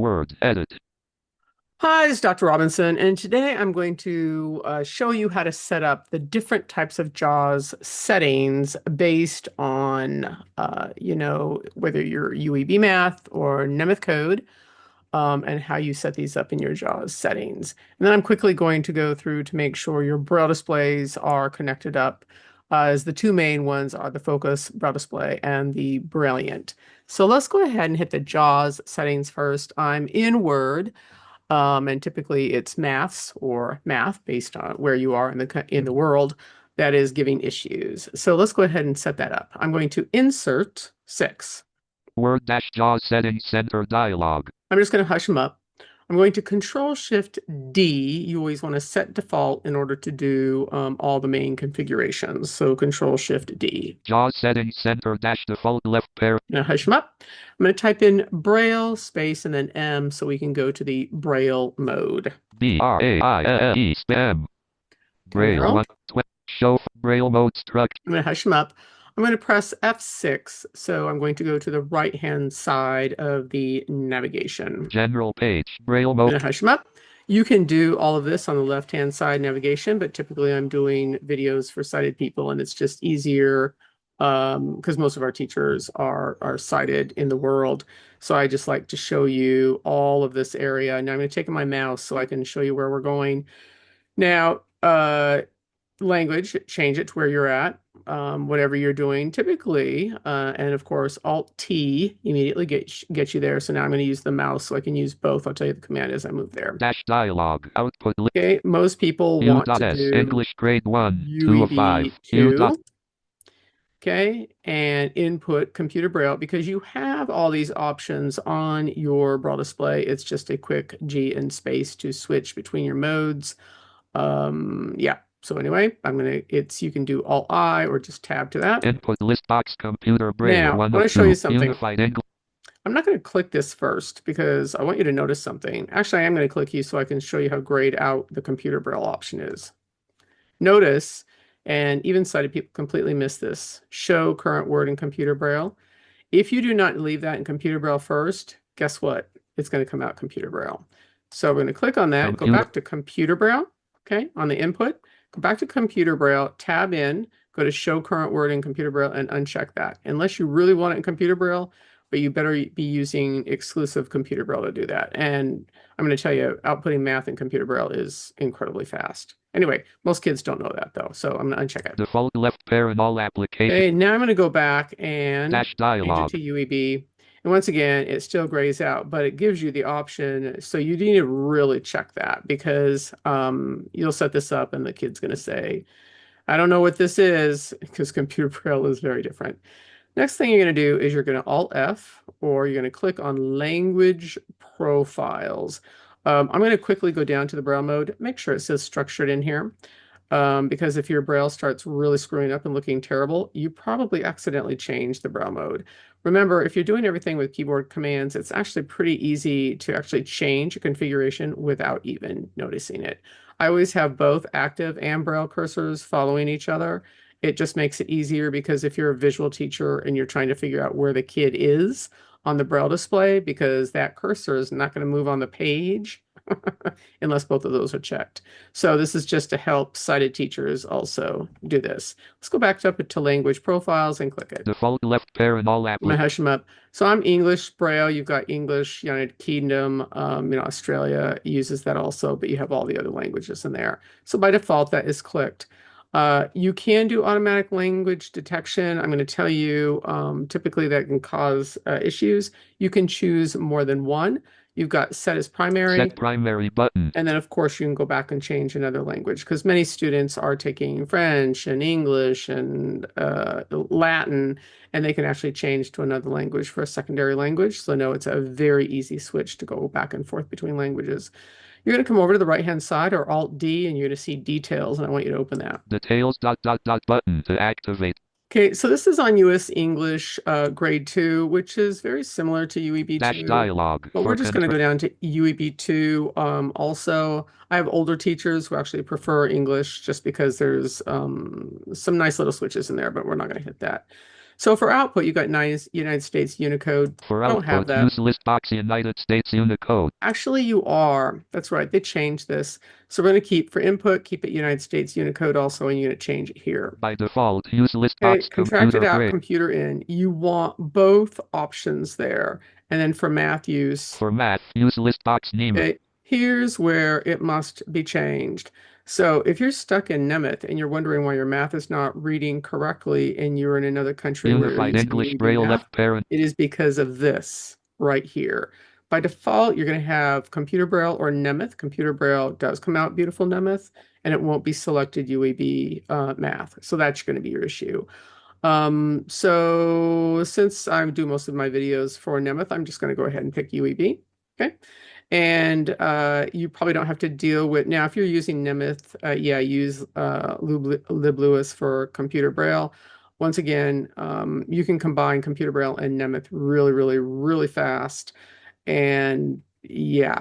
Word, edit. Hi, it's Dr. Robinson, and today I'm going to show you how to set up the different types of JAWS settings based on, whether you're UEB math or Nemeth code, and how you set these up in your JAWS settings. And then I'm quickly going to go through to make sure your Braille displays are connected up, as the two main ones are the Focus Braille display and the Brilliant. So let's go ahead and hit the JAWS settings first. I'm in Word. And typically it's maths or math based on where you are in the world that is giving issues. So let's go ahead and set that up. I'm going to insert 6. Word dash JAWS settings center dialog. I'm just going to hush them up. I'm going to Control Shift D. You always want to set default in order to do all the main configurations. So Control Shift D. JAWS settings center dash default left pair. Now hush them up. I'm going to type in Braille space and then M so we can go to the Braille mode. BRAILE spam. Braille 1 show Braille mode struct. I'm going to hush them up. I'm going to press F6, so I'm going to go to the right-hand side of the navigation. General page, Braille I'm mode. going to hush them up. You can do all of this on the left-hand side navigation, but typically I'm doing videos for sighted people, and it's just easier because most of our teachers are sighted in the world. So I just like to show you all of this area. Now I'm going to take my mouse so I can show you where we're going. Now, language, change it to where you're at, whatever you're doing typically. And of course, Alt-T immediately gets you there. So now I'm going to use the mouse so I can use both. I'll tell you the command as I move there. Dash dialog, output. Okay, most people want to do English grade 1, 2 of 5. UEB 2. Okay, and input computer Braille because you have all these options on your Braille display. It's just a quick G and space to switch between your modes. Yeah. So anyway, you can do Alt-I or just tab to that. Input list box computer Braille. Now, I want to show you something. I'm not going to click this first because I want you to notice something. Actually, I am going to click you so I can show you how grayed out the computer Braille option is. Notice, and even sighted people completely miss this, show current word in computer Braille. If you do not leave that in computer Braille first, guess what? It's going to come out computer Braille. So we're going to click on that, go back to computer Braille, okay, on the input. Go back to computer Braille, tab in, go to show current word in computer Braille and uncheck that. Unless you really want it in computer Braille, but you better be using exclusive computer Braille to do that. And I'm going to tell you, outputting math in computer Braille is incredibly fast. Anyway, most kids don't know that though, so I'm going to uncheck it. Default left pair in all applications. Okay, now I'm going to go back and dash dialog. change it to UEB. And once again, it still grays out, but it gives you the option. So you need to really check that because you'll set this up and the kid's going to say, I don't know what this is because computer Braille is very different. Next thing you're going to do is you're going to Alt-F or you're going to click on Language Profiles. I'm going to quickly go down to the Braille mode. Make sure it says structured in here. Because if your Braille starts really screwing up and looking terrible, you probably accidentally changed the Braille mode. Remember, if you're doing everything with keyboard commands, it's actually pretty easy to actually change a configuration without even noticing it. I always have both active and Braille cursors following each other. It just makes it easier because if you're a visual teacher and you're trying to figure out where the kid is on the Braille display, because that cursor is not going to move on the page unless both of those are checked. So this is just to help sighted teachers also do this. Let's go back up to language profiles and click it. Default left pair in all applications. I'm going to hush them up. So I'm English Braille. You've got English, United Kingdom, Australia uses that also, but you have all the other languages in there. So by default, that is clicked. You can do automatic language detection. I'm going to tell you, typically that can cause issues. You can choose more than one. You've got set as primary. Set primary button. And then, of course, you can go back and change another language because many students are taking French and English and Latin, and they can actually change to another language for a secondary language. So no, it's a very easy switch to go back and forth between languages. You're going to come over to the right-hand side or Alt-D, and you're going to see details, and I want you to open that. Details ... button to activate. Okay, so this is on US English grade 2, which is very similar to UEB 2. Dash dialog. But we're just going to go down to UEB 2 also. I have older teachers who actually prefer English just because there's some nice little switches in there, but we're not going to hit that. So for output, you got United States Unicode. For I don't have output, that. use list box United States Unicode. Actually, you are. That's right. They changed this. So we're going to keep for input, keep it United States Unicode also, and you're going to change it here. By default, use list Okay, box contracted computer out, break. computer in. You want both options there. And then for math use, For math, use list box Nemeth. okay, here's where it must be changed. So if you're stuck in Nemeth and you're wondering why your math is not reading correctly and you're in another country where you're Unified using English UEB Braille math, left parent. it is because of this right here. By default, you're going to have Computer Braille or Nemeth. Computer Braille does come out beautiful Nemeth, and it won't be selected UEB math. So that's going to be your issue. So since I do most of my videos for Nemeth, I'm just going to go ahead and pick UEB. Okay. And you probably don't have to deal with now if you're using Nemeth, yeah, use LibLewis for Computer Braille. Once again, you can combine Computer Braille and Nemeth really, really, really fast. And yeah,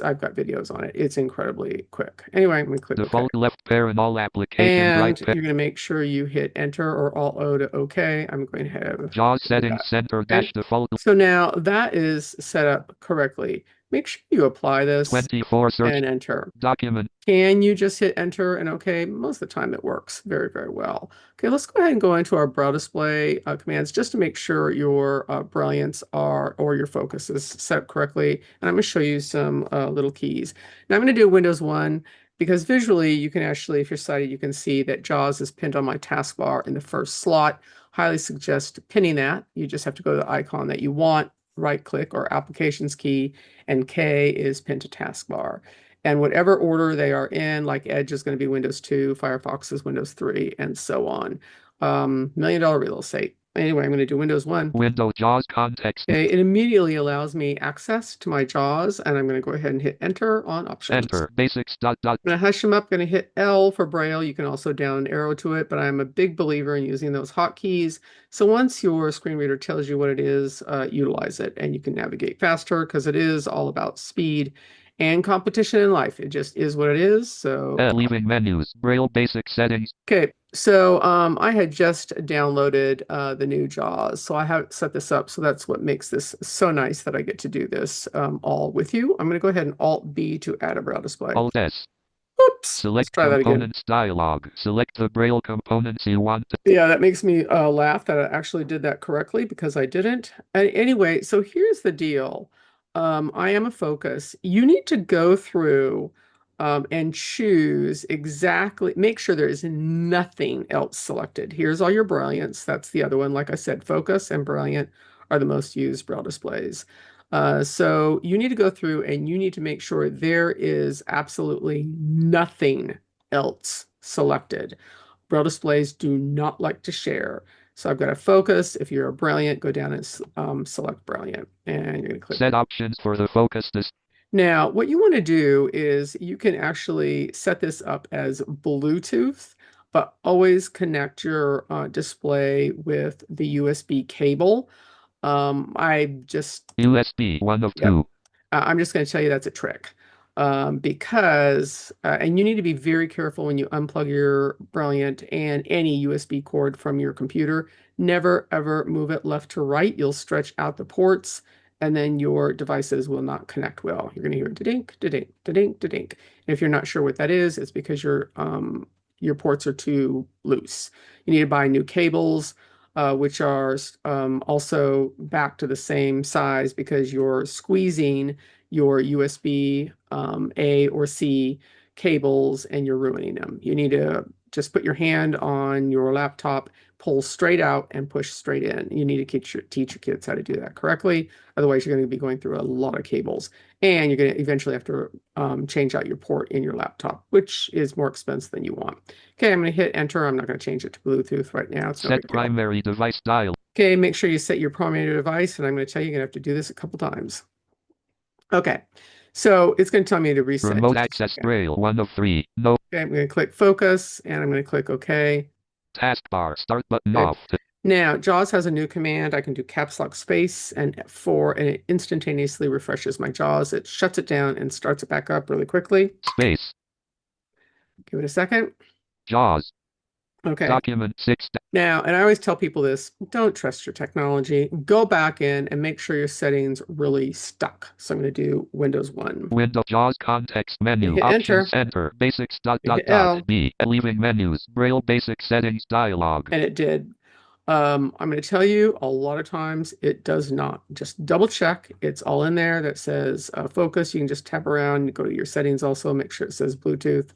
I've got videos on it. It's incredibly quick. Anyway, I'm going to click OK. Default left parent all applications And right you're going to make sure you hit enter or Alt O to OK. I'm going to have JAWS do settings that. center Okay. dash default So now that is set up correctly. Make sure you apply this 24 search and enter. document. Can you just hit enter and OK? Most of the time it works very, very well. Okay, let's go ahead and go into our Braille display commands just to make sure your brilliance or your focus is set up correctly. And I'm going to show you some little keys. Now I'm going to do Windows 1 because visually you can actually, if you're sighted, you can see that JAWS is pinned on my taskbar in the first slot. Highly suggest pinning that. You just have to go to the icon that you want, right click or applications key, and K is pinned to taskbar. And whatever order they are in, like Edge is going to be Windows 2, Firefox is Windows 3, and so on. $1 million real estate. Anyway, I'm going to do Windows 1. Window JAWS context. Okay, it immediately allows me access to my JAWS, and I'm going to go ahead and hit enter on options. Enter basics dot dot. I'm going to hush them up, going to hit L for Braille. You can also down arrow to it, but I'm a big believer in using those hotkeys. So once your screen reader tells you what it is, utilize it, and you can navigate faster because it is all about speed and competition in life. It just is what it is. So Leaving menus. Braille basic settings. okay, so I had just downloaded the new JAWS, so I have set this up. So that's what makes this so nice that I get to do this all with you. I'm going to go ahead and Alt B to add a Braille display. Alt S. Oops. Select Let's try that again. components dialog. Select the Braille components you want to. Yeah, that makes me laugh that I actually did that correctly because I didn't. Anyway, so here's the deal. I am a focus. You need to go through and choose exactly, make sure there is nothing else selected. Here's all your brilliance. That's the other one. Like I said, focus and brilliant are the most used Braille displays. So you need to go through and you need to make sure there is absolutely nothing else selected. Braille displays do not like to share. So I've got a focus. If you're a brilliant, go down and select brilliant. And you're going to click Set options for the focus. Now, what you want to do is you can actually set this up as Bluetooth, but always connect your display with the USB cable. I just USB 1 of 2. I'm just going to tell you that's a trick because, and you need to be very careful when you unplug your Brilliant and any USB cord from your computer. Never, ever move it left to right. You'll stretch out the ports and then your devices will not connect well. You're going to hear da-dink, da-dink, da-dink, da-dink. And if you're not sure what that is, it's because your ports are too loose. You need to buy new cables. Which are also back to the same size because you're squeezing your USB A or C cables and you're ruining them. You need to just put your hand on your laptop, pull straight out and push straight in. You need to teach your kids how to do that correctly. Otherwise, you're going to be going through a lot of cables and you're going to eventually have to change out your port in your laptop, which is more expensive than you want. Okay, I'm going to hit enter. I'm not going to change it to Bluetooth right now. It's Set primary device dial. Okay, make sure you set your primary device, and I'm going to tell you you're going to have to do this a couple times. Okay, so it's going to tell me to reset. Remote access Braille 1 of 3. No. Okay, I'm going to click focus, and I'm going to click OK. Taskbar start button Okay. off. Now, JAWS has a new command. I can do caps lock space and F4, and it instantaneously refreshes my JAWS. It shuts it down and starts it back up really quickly. Space. Give it a second. JAWS. Okay. Document 6. Now, and I always tell people this, don't trust your technology. Go back in and make sure your settings really stuck. So I'm going to do Windows 1. Window JAWS context menu. Hit Options enter, enter. Basics dot you dot hit dot. L, B. Leaving menus. Braille basic settings dialog. and it did. I'm going to tell you a lot of times it does not. Just double check. It's all in there that says focus. You can just tap around, go to your settings also, make sure it says Bluetooth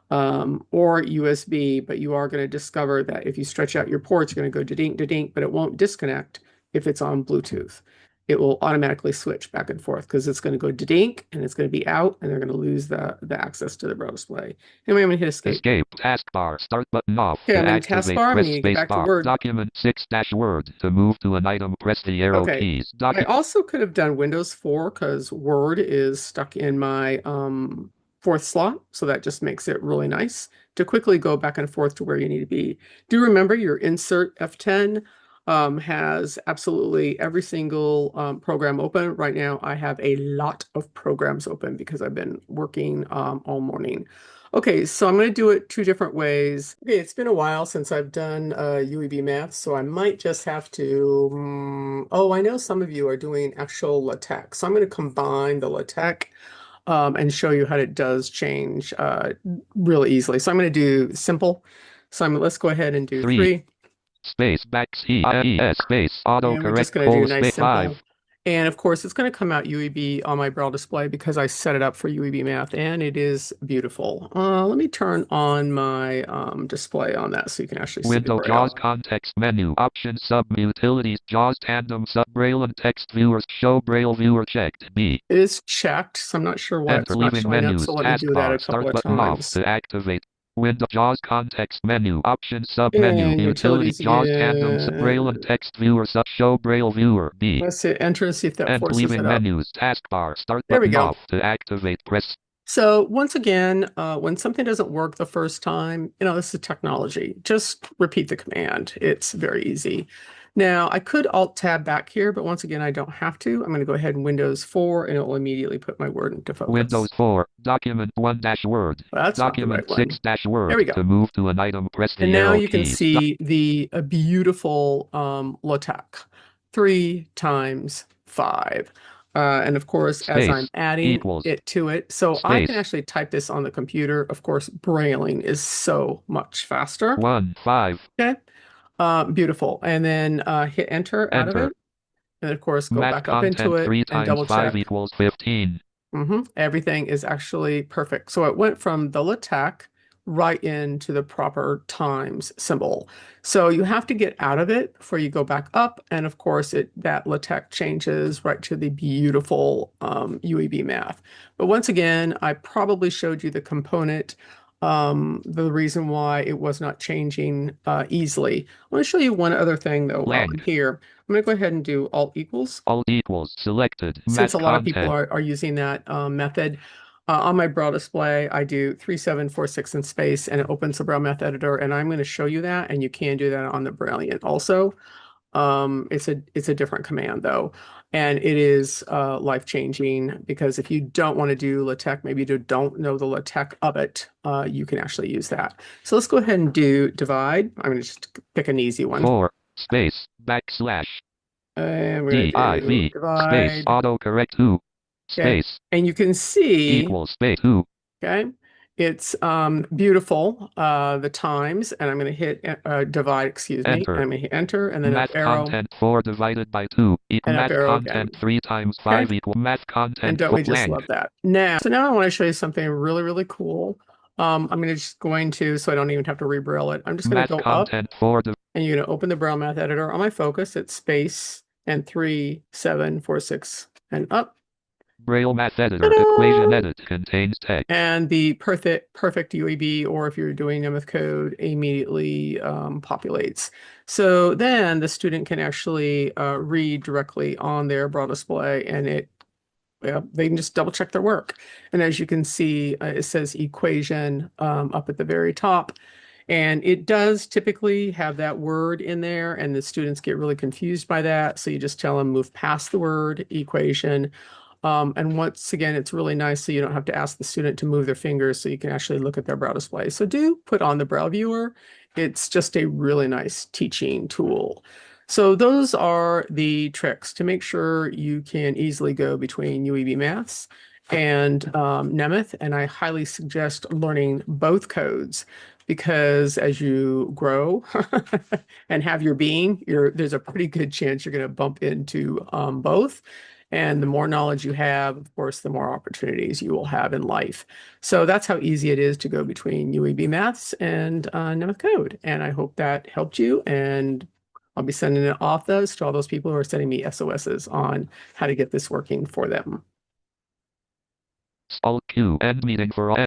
or USB, but you are going to discover that if you stretch out your ports, you're going to go to dink, but it won't disconnect if it's on Bluetooth. It will automatically switch back and forth because it's going to go to dink and it's going to be out and they're going to lose the access to the Braille display. Anyway, I'm going to hit escape. Escape. Taskbar. Start button off. Okay, To I'm in activate, taskbar. I'm press going to get space back to bar. Word. Document 6-word. To move to an item, press the arrow Okay. keys. I also could have done Windows 4 because Word is stuck in my fourth slot. So that just makes it really nice to quickly go back and forth to where you need to be. Do remember your insert F10 has absolutely every single program open. Right now, I have a lot of programs open because I've been working all morning. Okay, so I'm going to do it two different ways. Okay, it's been a while since I've done UEB math, so I might just have to. Oh, I know some of you are doing actual LaTeX, so I'm going to combine the LaTeX and show you how it does change really easily. So I'm going to do simple. So let's go ahead and do 3. Space space And we're autocorrect just going to do nice space 5. simple. And of course, it's going to come out UEB on my Braille display because I set it up for UEB math and it is beautiful. Let me turn on my display on that so you can actually see the Window JAWS Braille. context menu. Options sub utilities. JAWS tandem sub Braille and text viewers. Show Braille viewer checked. B. It is checked, so I'm not sure why Enter it's not leaving showing up. menus. So let me do that a Taskbar. couple Start of button off. times. To activate. Window JAWS context menu. Options sub menu. And Utility utilities JAWS tandem sub Braille and again. text viewer sub show Braille viewer. B. Let's hit enter and see if that Enter forces it leaving up. menus. Taskbar. Start There we button go. off. To activate, press. So once again, when something doesn't work the first time, this is technology. Just repeat the command. It's very easy. Now, I could Alt Tab back here, but once again, I don't have to. I'm going to go ahead and Windows 4, and it will immediately put my word into focus. Windows 4. Document 1-word. Well, that's not the Document right one. 6-word. There we go. To move to an item, press the And now arrow you can keys. see the beautiful LaTeX. 3 times 5. And of course, as I'm Space adding equals it to it, so I can space actually type this on the computer. Of course, brailing is so much faster. 1-5. Okay, beautiful. And then hit enter out of Enter. it. And of course, go Math back up into content it 3 and times double 5 check. equals 15. Everything is actually perfect. So it went from the LaTeX right into the proper times symbol. So you have to get out of it before you go back up. And of course, that LaTeX changes right to the beautiful UEB math. But once again, I probably showed you the component, the reason why it was not changing easily. I want to show you one other thing though while I'm here. I'm going to go ahead and do Alt equals. Alt equals selected. Since Math a lot of people content. are using that method, on my Braille display, I do 3746 in space and it opens the Braille Math Editor. And I'm going to show you that. And you can do that on the Brilliant also. It's a different command though. And it is life-changing because if you don't want to do LaTeX, maybe you don't know the LaTeX of it, you can actually use that. So let's go ahead and do divide. I'm going to just pick an easy one. 4 space backslash And we're going to do div space divide. autocorrect 2 Okay. space And you can see, equals space 2. okay, it's beautiful, the times, and I'm going to hit divide, excuse me, and Enter. I'm going to hit enter, and then up Math arrow, content 4 divided by 2 equals and up math arrow content again. 3 times 5 Okay. equal math And content don't we just blank. love that? So now I want to show you something really, really cool. I'm going to, so I don't even have to re-braille it. I'm just going Math to go up, content 4 and you're going to open the Braille Math Editor on my focus. It's space and 3, 7, 4, 6, and up. Braille Math Editor Ta-da! equation edit contains text. And the perfect UEB, or if you're doing Nemeth code, immediately populates. So then the student can actually read directly on their Braille display, and they can just double check their work. And as you can see, it says equation up at the very top. And it does typically have that word in there, and the students get really confused by that. So you just tell them move past the word equation. And once again, it's really nice so you don't have to ask the student to move their fingers so you can actually look at their Braille display. So do put on the Braille viewer. It's just a really nice teaching tool. So those are the tricks to make sure you can easily go between UEB Maths and Nemeth. And I highly suggest learning both codes because as you grow and have your being, there's a pretty good chance you're going to bump into both. And the more knowledge you have, of course, the more opportunities you will have in life. So that's how easy it is to go between UEB Maths and Nemeth Code. And I hope that helped you. And I'll be sending it off those to all those people who are sending me SOSs on how to get this working for them. Alt Q. End meeting for all.